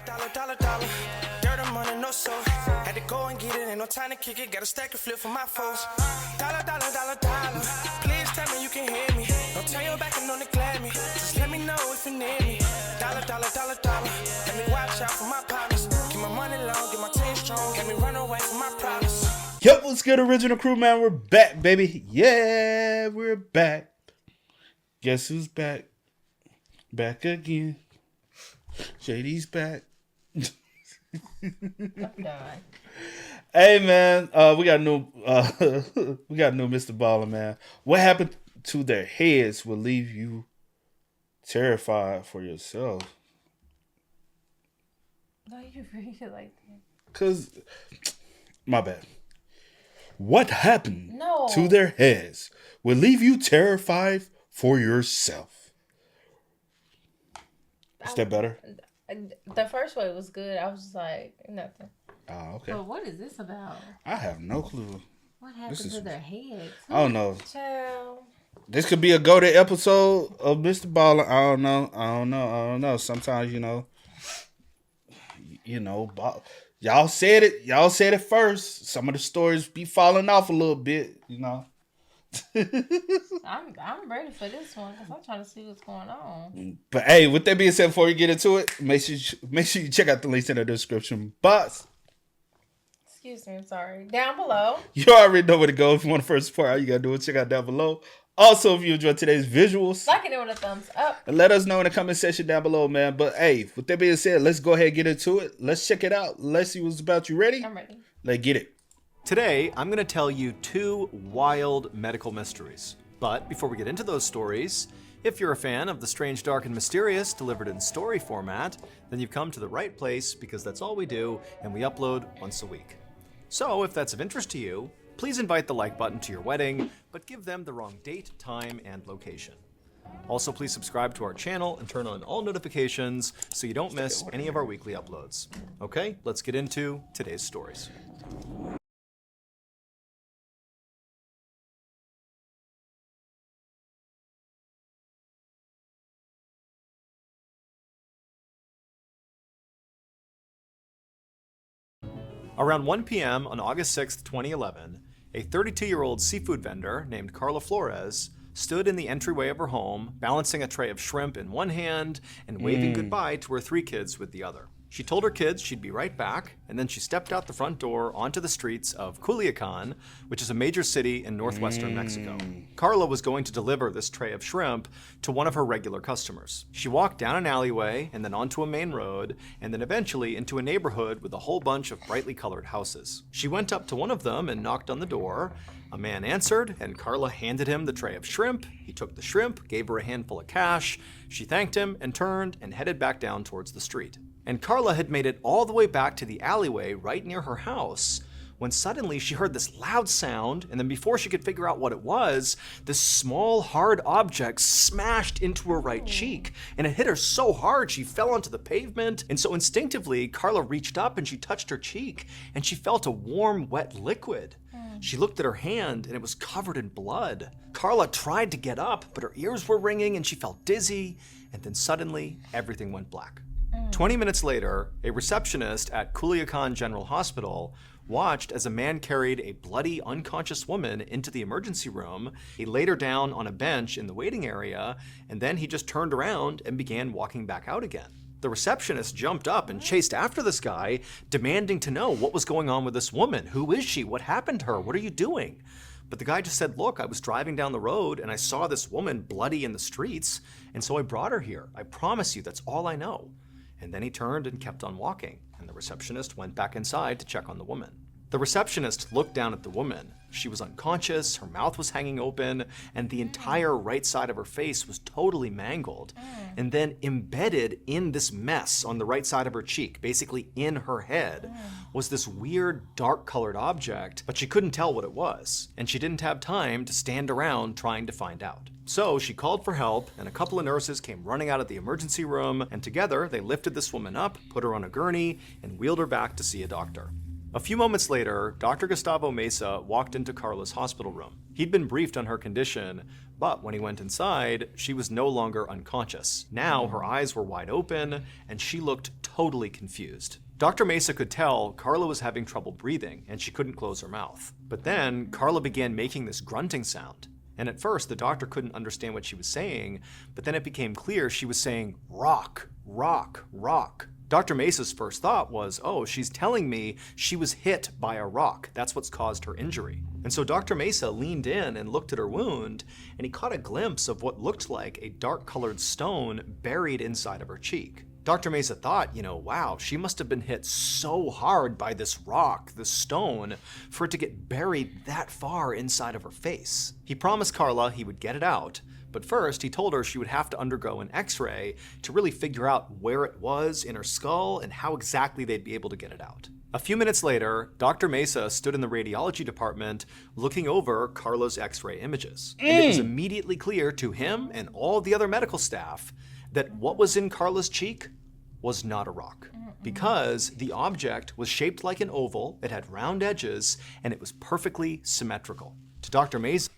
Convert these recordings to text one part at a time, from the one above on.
dollar. Dirt and money, no soul. Had to go and get it, ain't no time to kick it. Got a stack of flip for my foes. Dollar. Please tell me you can hear me. Don't turn your back and don't neglect me. Just let me know if you need me. Dollar. Let me watch out for my partners. Keep my money long, get my team strong. Let me run away from my problems. Yo, what's good, original crew, man? We're back, baby. Yeah, we're back. Guess who's back? Back again. JD's back. Hey, man, we got new Mr. Ballen, man. What happened to their heads will leave you terrified for yourself. No, you read it like that. Cause, my bad. What happened to their heads will leave you terrified for yourself. Is that better? The first way was good. I was just like, nothing. Oh, okay. But what is this about? I have no clue. What happened to their heads? I don't know. Child. This could be a go-to episode of Mr. Ballen. I don't know. Sometimes, y'all said it. Y'all said it first. Some of the stories be falling off a little bit, I'm ready for this one because I'm trying to see what's going on. But hey, with that being said, before we get into it, make sure you check out the links in the description box. Excuse me, I'm sorry. Down below. You already know where to go. If you want to first support, all you gotta do is check out down below. Also, if you enjoyed today's visuals, like it with a thumbs up. And let us know in the comment section down below, man. But hey, with that being said, let's go ahead and get into it. Let's check it out. Let's see what's about. You ready? I'm ready. Let's get it. Today, I'm going to tell you 2 wild medical mysteries. But before we get into those stories, if you're a fan of the strange, dark, and mysterious delivered in story format, then you've come to the right place because that's all we do and we upload once a week. So if that's of interest to you, please invite the like button to your wedding, but give them the wrong date, time, and location. Also, please subscribe to our channel and turn on all notifications so you don't miss any of our weekly uploads. Okay, let's get into today's stories. Around 1 p.m. on August 6, 2011, a 32-year-old seafood vendor named Carla Flores stood in the entryway of her home, balancing a tray of shrimp in one hand and waving goodbye to her 3 kids with the other. She told her kids she'd be right back, and then she stepped out the front door onto the streets of Culiacan, which is a major city in northwestern Mexico. Carla was going to deliver this tray of shrimp to one of her regular customers. She walked down an alleyway and then onto a main road, and then eventually into a neighborhood with a whole bunch of brightly colored houses. She went up to one of them and knocked on the door. A man answered, and Carla handed him the tray of shrimp. He took the shrimp, gave her a handful of cash. She thanked him and turned and headed back down towards the street. And Carla had made it all the way back to the alleyway right near her house when suddenly she heard this loud sound, and then before she could figure out what it was, this small, hard object smashed into her right cheek, and it hit her so hard she fell onto the pavement. And so instinctively, Carla reached up and she touched her cheek, and she felt a warm, wet liquid. She looked at her hand, and it was covered in blood. Carla tried to get up, but her ears were ringing, and she felt dizzy, and then suddenly, everything went black. 20 minutes later, a receptionist at Culiacan General Hospital watched as a man carried a bloody, unconscious woman into the emergency room. He laid her down on a bench in the waiting area, and then he just turned around and began walking back out again. The receptionist jumped up and chased after this guy, demanding to know what was going on with this woman. Who is she? What happened to her? What are you doing? But the guy just said, look, I was driving down the road and I saw this woman bloody in the streets, and so I brought her here. I promise you, that's all I know. And then he turned and kept on walking, and the receptionist went back inside to check on the woman. The receptionist looked down at the woman. She was unconscious, her mouth was hanging open, and the entire right side of her face was totally mangled. And then embedded in this mess on the right side of her cheek, basically in her head, was this weird dark-colored object, but she couldn't tell what it was, and she didn't have time to stand around trying to find out. So she called for help, and a couple of nurses came running out of the emergency room, and together they lifted this woman up, put her on a gurney, and wheeled her back to see a doctor. A few moments later, Dr. Gustavo Mesa walked into Carla's hospital room. He'd been briefed on her condition, But when he went inside, she was no longer unconscious. Now her eyes were wide open, and she looked totally confused. Dr. Mesa could tell Carla was having trouble breathing, and she couldn't close her mouth. But then Carla began making this grunting sound. And at first, the doctor couldn't understand what she was saying, but then it became clear she was saying, rock, rock, rock. Dr. Mesa's first thought was, oh, she's telling me she was hit by a rock. That's what's caused her injury. And so Dr. Mesa leaned in and looked at her wound, and he caught a glimpse of what looked like a dark-colored stone buried inside of her cheek. Dr. Mesa thought, wow, she must have been hit so hard by this rock, this stone, for it to get buried that far inside of her face. He promised Carla he would get it out, but first he told her she would have to undergo an x-ray to really figure out where it was in her skull and how exactly they'd be able to get it out. A few minutes later, Dr. Mesa stood in the radiology department looking over Carla's x-ray images. And it was immediately clear to him and all the other medical staff that what was in Carla's cheek was not a rock, because the object was shaped like an oval, it had round edges, and it was perfectly symmetrical. To Dr. Mesa,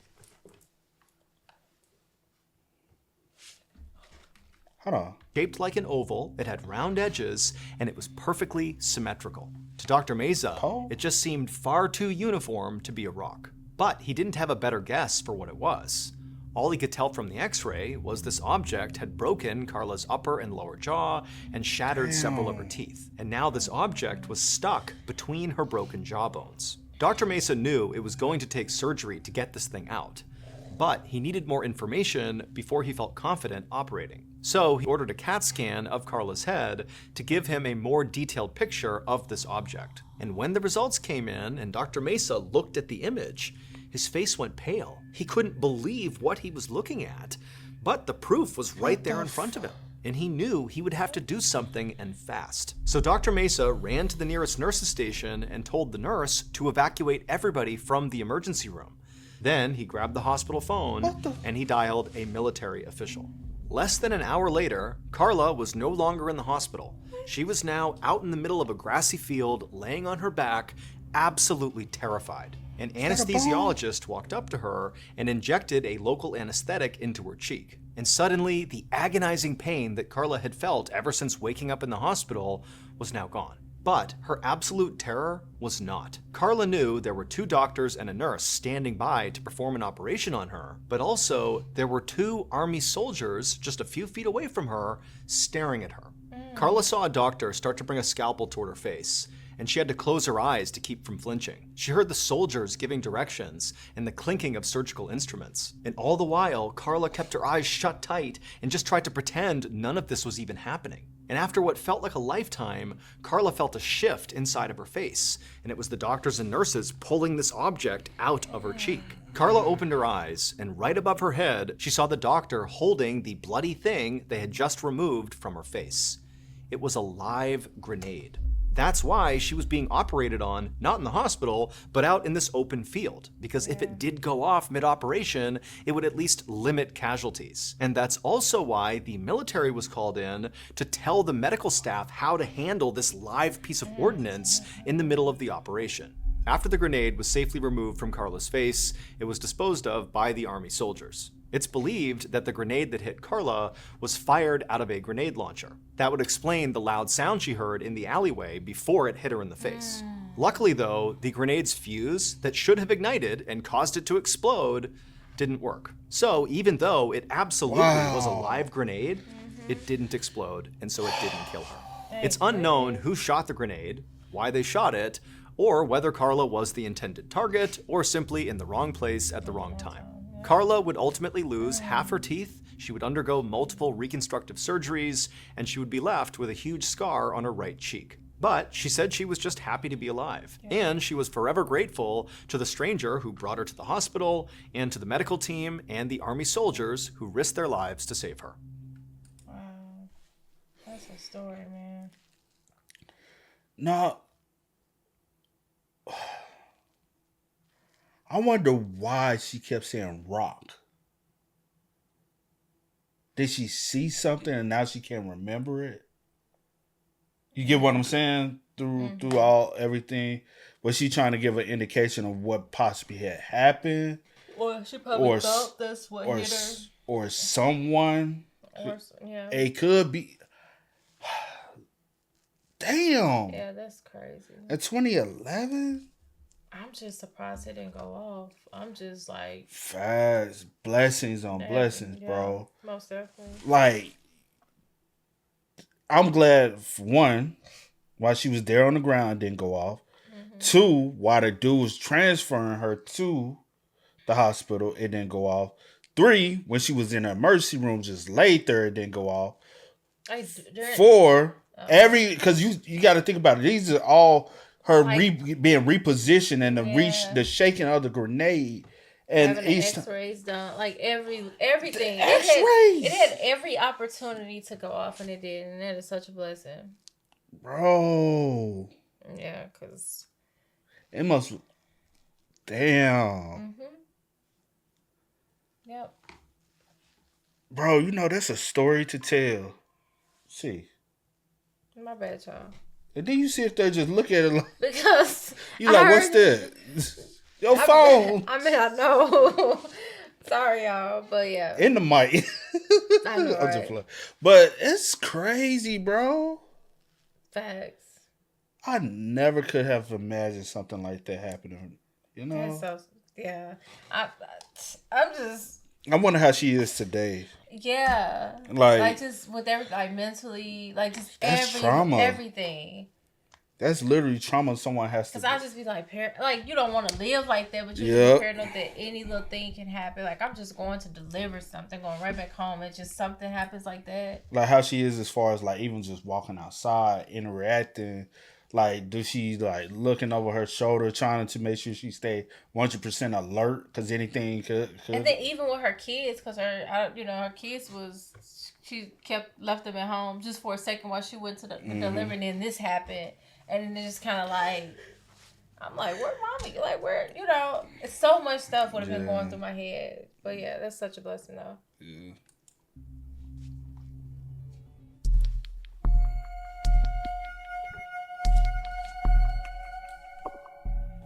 Hold on. shaped like an oval, it had round edges, and it was perfectly symmetrical. To Dr. Mesa, it just seemed far too uniform to be a rock. But he didn't have a better guess for what it was. All he could tell from the x-ray was this object had broken Carla's upper and lower jaw and shattered several of her teeth. And now this object was stuck between her broken jawbones. Dr. Mesa knew it was going to take surgery to get this thing out, but he needed more information before he felt confident operating. So he ordered a CAT scan of Carla's head to give him a more detailed picture of this object. And when the results came in and Dr. Mesa looked at the image, his face went pale. He couldn't believe what he was looking at, but the proof was right there in front of him, and he knew he would have to do something, and fast. So Dr. Mesa ran to the nearest nurse's station and told the nurse to evacuate everybody from the emergency room. Then he grabbed the hospital phone and he dialed a military official. Less than an hour later, Carla was no longer in the hospital. She was now out in the middle of a grassy field, laying on her back, absolutely terrified. An anesthesiologist walked up to her and injected a local anesthetic into her cheek. And suddenly, the agonizing pain that Carla had felt ever since waking up in the hospital was now gone. But her absolute terror was not. Carla knew there were 2 doctors and a nurse standing by to perform an operation on her, but also there were 2 army soldiers just a few feet away from her, staring at her. Carla saw a doctor start to bring a scalpel toward her face, and she had to close her eyes to keep from flinching. She heard the soldiers giving directions and the clinking of surgical instruments. And all the while, Carla kept her eyes shut tight and just tried to pretend none of this was even happening. And after what felt like a lifetime, Carla felt a shift inside of her face, and it was the doctors and nurses pulling this object out of her cheek. Carla opened her eyes, and right above her head, she saw the doctor holding the bloody thing they had just removed from her face. It was a live grenade. That's why she was being operated on, not in the hospital, but out in this open field. Because if it did go off mid-operation, it would at least limit casualties. And that's also why the military was called in to tell the medical staff how to handle this live piece of ordnance in the middle of the operation. After the grenade was safely removed from Carla's face, it was disposed of by the army soldiers. It's believed that the grenade that hit Carla was fired out of a grenade launcher. That would explain the loud sound she heard in the alleyway before it hit her in the face. Luckily though, the grenade's fuse that should have ignited and caused it to explode didn't work. So even though it absolutely was a live grenade, it didn't explode, and so it didn't kill her. It's unknown who shot the grenade, why they shot it, or whether Carla was the intended target or simply in the wrong place at the wrong time. Carla would ultimately lose half her teeth, she would undergo multiple reconstructive surgeries, and she would be left with a huge scar on her right cheek. But she said she was just happy to be alive, and she was forever grateful to the stranger who brought her to the hospital, and to the medical team and the army soldiers who risked their lives to save her. Wow. That's a story, man. Now, I wonder why she kept saying rock. Did she see something and now she can't remember it? You get what I'm saying? Through all everything. Was she trying to give an indication of what possibly had happened? Or she probably or thought that's what hit her. or someone. Or, yeah. It could be. Damn. Yeah, that's crazy. In 2011. I'm just surprised it didn't go off. I'm just like, Fast blessings on damn, blessings, yeah, bro. most definitely. Like, I'm glad for one, while she was there on the ground, it didn't go off. Mm-hmm. Two, while the dude was transferring her to the hospital, it didn't go off. Three, when she was in her emergency room, just laid there, it didn't go off. Four, because you got to think about it. These are all her being repositioned and the shaking of the grenade. And having the X-rays done, like everything. X-rays. It had every opportunity to go off, and it did, and that is such a blessing, bro. Yeah, because it must. Damn. Mm-hmm. Yep. Bro, you know that's a story to tell. See. My bad, y'all. And then you sit there just look at it like, because you like, what's that? Your phone. I know. Sorry, y'all, but yeah. In the mic. I know, right? But it's crazy, bro. Facts. I never could have imagined something like that happening. You know? So, yeah. I wonder how she is today. Yeah. Like just with everything, like mentally, like just trauma. Everything. That's literally trauma someone has to. Because I just be like, like, you don't want to live like that, but you just be paranoid that any little thing can happen. Like, I'm just going to deliver something, going right back home, and just something happens like that. Like how she is as far as like even just walking outside, interacting. Like, does she like looking over her shoulder, trying to make sure she stay 100% alert because anything could. And then even with her kids, because her kids she left them at home just for a second while she went to the delivery, and then this happened. And then it's just kind of like, I'm like, where mommy? Like, where, it's so much stuff would have been going through my head. But yeah, that's such a blessing though. Yeah.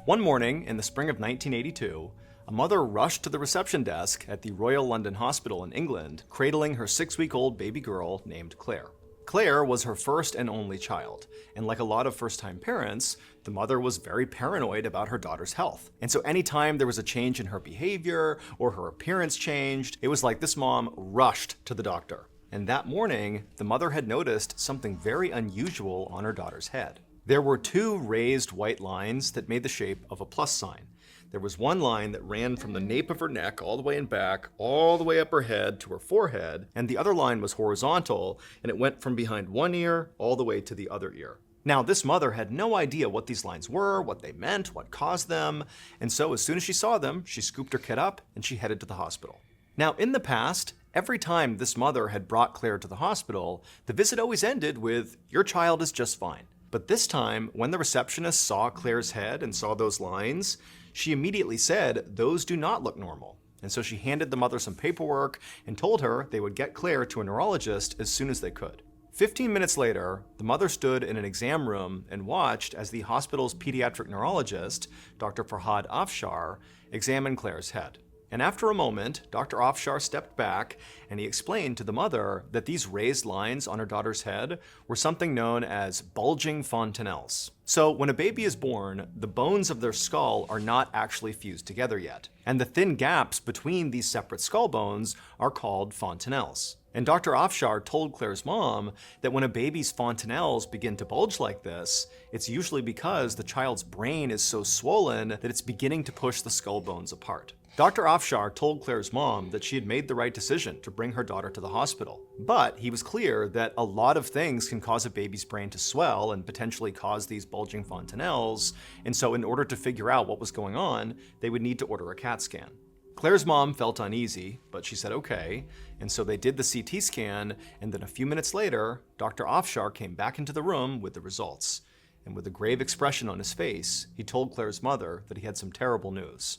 One morning in the spring of 1982, a mother rushed to the reception desk at the Royal London Hospital in England, cradling her 6-week-old baby girl named Claire. Claire was her first and only child, and like a lot of first-time parents, the mother was very paranoid about her daughter's health. And so anytime there was a change in her behavior or her appearance changed, it was like this mom rushed to the doctor. And that morning, the mother had noticed something very unusual on her daughter's head. There were 2 raised white lines that made the shape of a plus sign. There was one line that ran from the nape of her neck all the way in back, all the way up her head to her forehead, and the other line was horizontal, and it went from behind one ear all the way to the other ear. Now, this mother had no idea what these lines were, what they meant, what caused them, and so as soon as she saw them, she scooped her kid up and she headed to the hospital. Now, in the past, every time this mother had brought Claire to the hospital, the visit always ended with, "Your child is just fine." But this time, when the receptionist saw Claire's head and saw those lines, she immediately said, "Those do not look normal." And so she handed the mother some paperwork and told her they would get Claire to a neurologist as soon as they could. 15 minutes later, the mother stood in an exam room and watched as the hospital's pediatric neurologist, Dr. Farhad Afshar, examined Claire's head. And after a moment, Dr. Afshar stepped back and he explained to the mother that these raised lines on her daughter's head were something known as bulging fontanelles. So when a baby is born, the bones of their skull are not actually fused together yet. And the thin gaps between these separate skull bones are called fontanelles. And Dr. Afshar told Claire's mom that when a baby's fontanelles begin to bulge like this, it's usually because the child's brain is so swollen that it's beginning to push the skull bones apart. Dr. Afshar told Claire's mom that she had made the right decision to bring her daughter to the hospital. But he was clear that a lot of things can cause a baby's brain to swell and potentially cause these bulging fontanelles, and so in order to figure out what was going on, they would need to order a CAT scan. Claire's mom felt uneasy, but she said okay, and so they did the CT scan, and then a few minutes later, Dr. Afshar came back into the room with the results. And with a grave expression on his face, he told Claire's mother that he had some terrible news.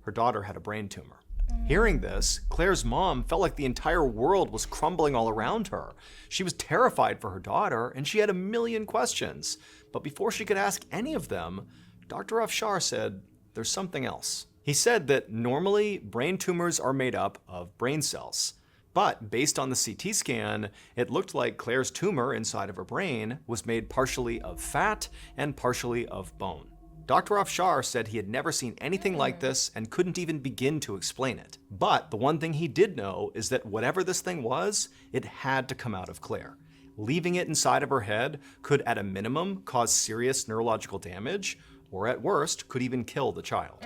Her daughter had a brain tumor. Hearing this, Claire's mom felt like the entire world was crumbling all around her. She was terrified for her daughter, and she had a million questions. But before she could ask any of them, Dr. Afshar said, "There's something else." He said that normally brain tumors are made up of brain cells. But based on the CT scan, it looked like Claire's tumor inside of her brain was made partially of fat and partially of bone. Dr. Afshar said he had never seen anything like this and couldn't even begin to explain it. But the one thing he did know is that whatever this thing was, it had to come out of Claire. Leaving it inside of her head could at a minimum cause serious neurological damage, or at worst could even kill the child.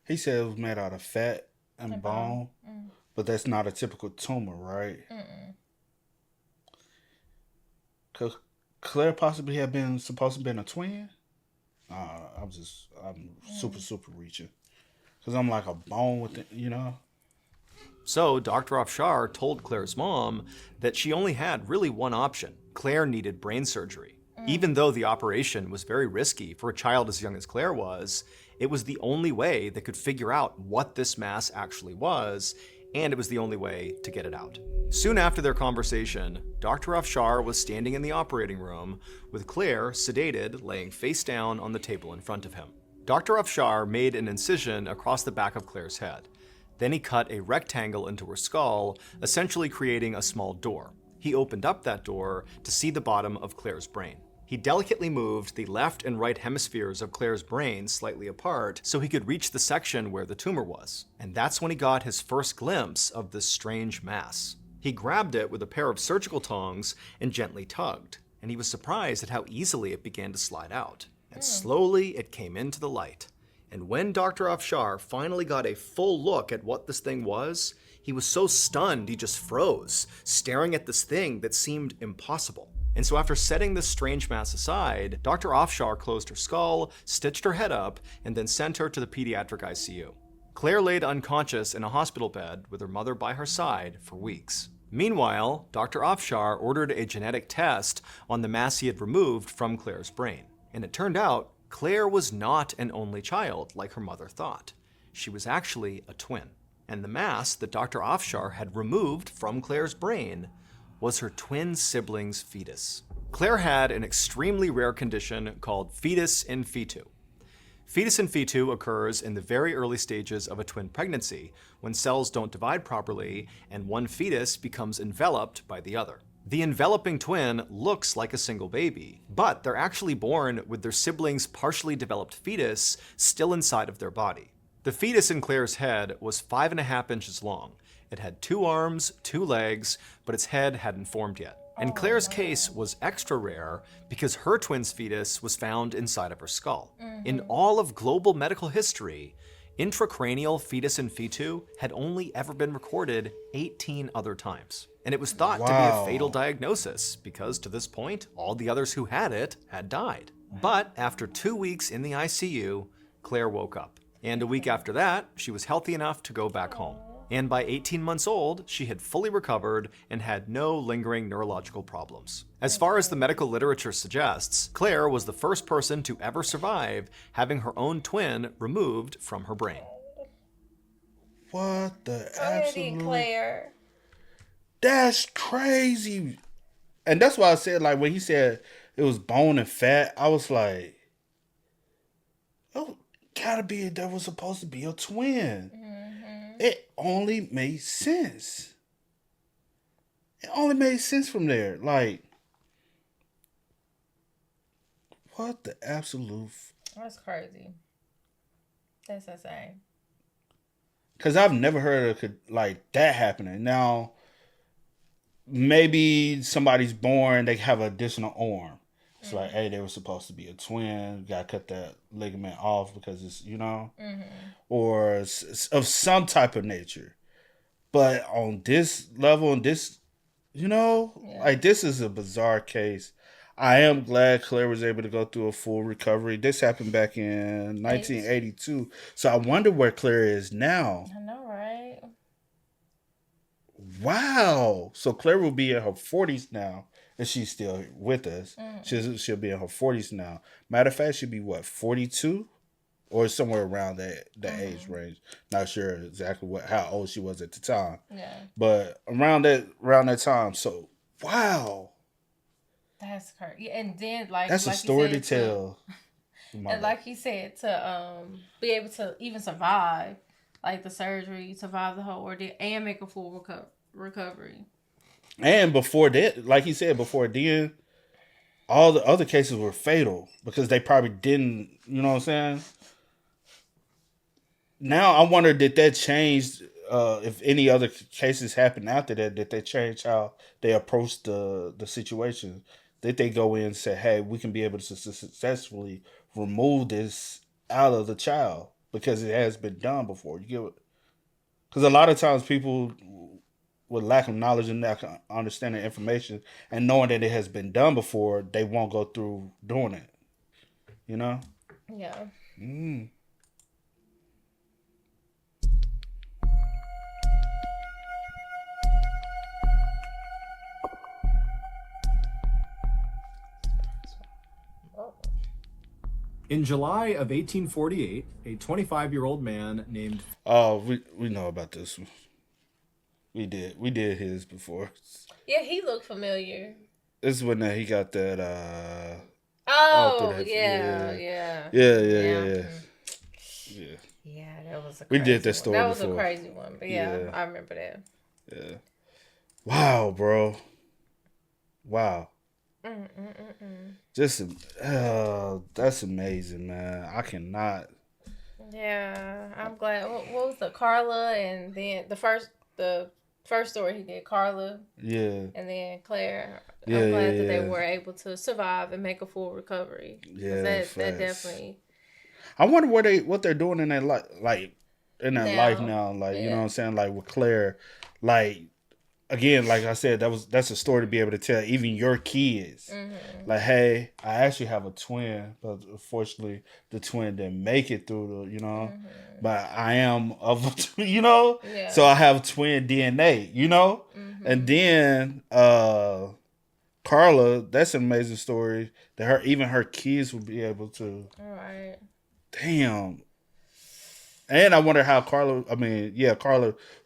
He said it was made out of fat and bone, but that's not a typical tumor, right? Could Claire possibly have been supposed to be a twin? I'm super reaching. Because I'm like a bone with it, you know? So Dr. Afshar told Claire's mom that she only had really one option. Claire needed brain surgery. Even though the operation was very risky for a child as young as Claire was, it was the only way they could figure out what this mass actually was, and it was the only way to get it out. Soon after their conversation, Dr. Afshar was standing in the operating room with Claire sedated, laying face down on the table in front of him. Dr. Afshar made an incision across the back of Claire's head. Then he cut a rectangle into her skull, essentially creating a small door. He opened up that door to see the bottom of Claire's brain. He delicately moved the left and right hemispheres of Claire's brain slightly apart so he could reach the section where the tumor was. And that's when he got his first glimpse of this strange mass. He grabbed it with a pair of surgical tongs and gently tugged, and he was surprised at how easily it began to slide out. And slowly it came into the light. And when Dr. Afshar finally got a full look at what this thing was, he was so stunned he just froze, staring at this thing that seemed impossible. And so after setting this strange mass aside, Dr. Afshar closed her skull, stitched her head up, and then sent her to the pediatric ICU. Claire laid unconscious in a hospital bed with her mother by her side for weeks. Meanwhile, Dr. Afshar ordered a genetic test on the mass he had removed from Claire's brain. And it turned out Claire was not an only child like her mother thought. She was actually a twin. And the mass that Dr. Afshar had removed from Claire's brain was her twin sibling's fetus. Claire had an extremely rare condition called fetus in fetu. Fetus in fetu occurs in the very early stages of a twin pregnancy when cells don't divide properly and one fetus becomes enveloped by the other. The enveloping twin looks like a single baby, but they're actually born with their sibling's partially developed fetus still inside of their body. The fetus in Claire's head was 5.5 inches long. It had 2 arms, 2 legs, but its head hadn't formed yet. And Claire's case was extra rare because her twin's fetus was found inside of her skull. In all of global medical history, intracranial fetus in fetu had only ever been recorded 18 other times. And it was thought to be a fatal diagnosis because to this point, all the others who had it had died. But after 2 weeks in the ICU, Claire woke up. And a week after that, she was healthy enough to go back home. And by 18 months old, she had fully recovered and had no lingering neurological problems. As far as the medical literature suggests, Claire was the first person to ever survive having her own twin removed from her brain. What the absolute... Claire. That's crazy. And that's why I said, like, when he said it was bone and fat, I was like, oh, gotta be, that was supposed to be a twin. It only made sense. It only made sense from there. Like, what the absolute... That's crazy. That's insane. Because I've never heard of like that happening. Now, maybe somebody's born, they have an additional arm. It's like, hey, they were supposed to be a twin. Got to cut that ligament off because it's, you know, or it's of some type of nature. But on this level, and this, you know, like this is a bizarre case. I am glad Claire was able to go through a full recovery. This happened back in 1982. So I wonder where Claire is now. I know, right? Wow. So Claire will be in her 40s now. And she's still with us. She'll be in her 40s now. Matter of fact, she'll be what, 42? Or somewhere around that age range. Not sure exactly how old she was at the time. Yeah. But around that time. So, wow. That's crazy. And then, like, that's like a story you said, to tell. And like he said, to be able to even survive, like the surgery, survive the whole ordeal, and make a full recovery. And before that, like he said, before then, all the other cases were fatal because they probably didn't, you know what I'm saying? Now I wonder, did that change, if any other cases happened after that, did they change how they approached the situation? Did they go in and say, hey, we can be able to successfully remove this out of the child because it has been done before? You get it? Because a lot of times people, with lack of knowledge and lack of understanding information and knowing that it has been done before, they won't go through doing it. You know? Yeah. In July of 1848, a 25-year-old man named... Oh, we know about this one. We did his before. Yeah, he looked familiar. This is when he got that. Yeah. Yeah, that was a crazy We did that story one. That before. was a crazy one, but yeah, I remember that. Yeah. Wow, bro. Wow. Just, that's amazing, man. I cannot. Yeah, I'm glad. What was the Carla, and then the first story he did, Carla. Yeah. And then Claire. Yeah, I'm glad that yeah. they were able to survive and make a full recovery. Yeah, that definitely. I wonder what they're doing in their life, like in their life now, like you know what I'm saying, like with Claire, like again, like I said, that's a story to be able to tell even your kids. Like, hey, I actually have a twin, but unfortunately, the twin didn't make it through the, you know, but I am of, you know, so I have twin DNA, you know, and then Carla, that's an amazing story that even her kids will be able to. All right. Damn. And I wonder how Carla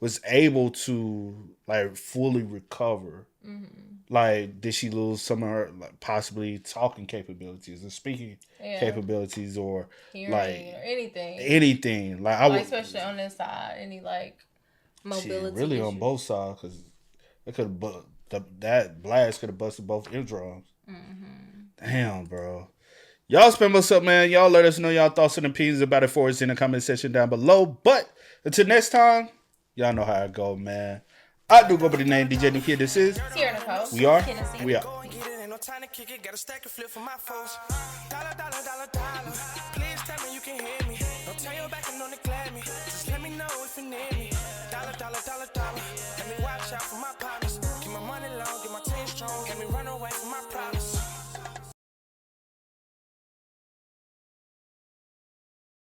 was able to like fully recover. Like, did she lose some of her like possibly talking capabilities or speaking capabilities or hearing like or anything? Anything like especially on this side, any like mobility. Really issues. on both sides because it could have that blast could have busted both eardrums. Damn, bro. Y'all spend what's up, man. Y'all let us know y'all thoughts and opinions about it for us in the comment section down below. But until next time, y'all know how it go, man. I do go by the name DJ New Kid. This is Sierra Nicole. We are. Kiddin' C. We are. Go and get it, ain't no time to kick it. Got a stack and flip for my folks. Dollar, dollar, dollar, dollar.